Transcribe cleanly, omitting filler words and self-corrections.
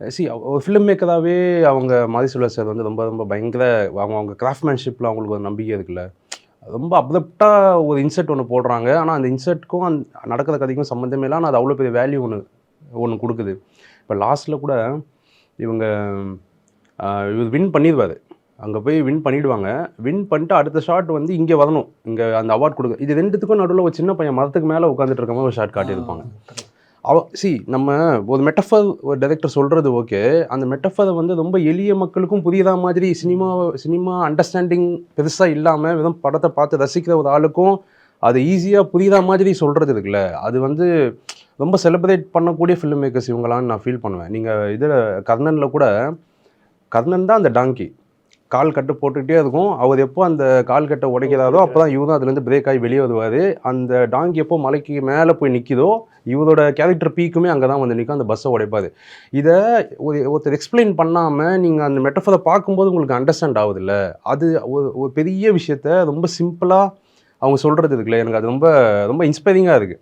ஒரு ஃபிலிம் மேக்கராவே அவங்க மாரிசெல்வா சார் வந்து ரொம்ப ரொம்ப பயங்கர அவங்க கிராஃப்ட்மேன்ஷிப்ல அவங்களுக்கு ஒரு நம்பிக்கை இருக்குல்ல. ரொம்ப அப்ரப்ட்டா ஒரு இன்சர்ட் ஒண்ணு போடுறாங்க. ஆனா அந்த இன்சர்ட்க்கும் நடக்கிற கதைக்கும் சம்மந்தமே இல்ல. ஆனா அது அவ்வளோ பெரிய வேல்யூ ஒண்ணு ஒண்ணு குடுக்குது. இப்ப லாஸ்ட்ல கூட இவங்க இவரு வின் பண்ணிருவாரு. அங்க போய் வின் பண்ணிடுவாங்க. வின் பண்ணிட்டு அடுத்த ஷாட் வந்து இங்க வரணும். இங்க அந்த அவார்ட் குடுக்க இது 2த்துக்கும் நடுவுல ஒரு சின்ன பையன் மரத்துக்கு மேல உட்கார்ந்துட்டு இருக்க மாரி ஒரு ஷாட் காட்டியிருப்பாங்க. நம்ம ஒரு மெட்டஃபர் ஒரு டைரக்டர் சொல்றது ஓகே. அந்த மெட்டஃபர வந்து ரொம்ப எளிய மக்களுக்கும் புரியிற மாதிரி சினிமா அண்டர்ஸ்டாண்டிங் பெருசா இல்லாம, வெறும் படத்த பார்த்து ரசிக்கிற ஒரு ஆளுக்கும் அது ஈஸியா புரியிற மாதிரி சொல்றது இருக்குல்ல, அது வந்து ரொம்ப செலிப்ரேட் பண்ணக்கூடிய ஃபில்ம் மேக்கர்ஸ் இவங்களான்னு நான் ஃபீல் பண்ணுவேன். நீங்க இதுல கர்ணன்ல கூட கர்ணன் தான் அந்த டாங்கி. கால் கட்டு போட்டுக்கிட்டே இருக்கும். அவர் எப்போ அந்த கால் கட்ட உடைக்கிறாரோ, அப்பதான் இவரும் அதுலேருந்து பிரேக் ஆகி வெளிய வருவாரு. அந்த டாங்கி எப்போ மலைக்கு மேல போய் நிக்குதோ, இவரோட கேரக்டர் பீக்குமே அங்க தான் வந்து நிக்கும். அந்த பஸ்ஸ உடைப்பாரு. இத ஒருத்தர் எக்ஸ்ப்ளைன் பண்ணாம, நீங்க அந்த மெட்டஃபர பார்க்கும்போது உங்களுக்கு அண்டர்ஸ்டாண்ட் ஆவுதுல்ல. அது ஒரு ஒரு பெரிய விஷயத்த ரொம்ப சிம்பிளா அவங்க சொல்றது இருக்குல்ல, எனக்கு அது ரொம்ப ரொம்ப இன்ஸ்பைரிங்கா இருக்கு.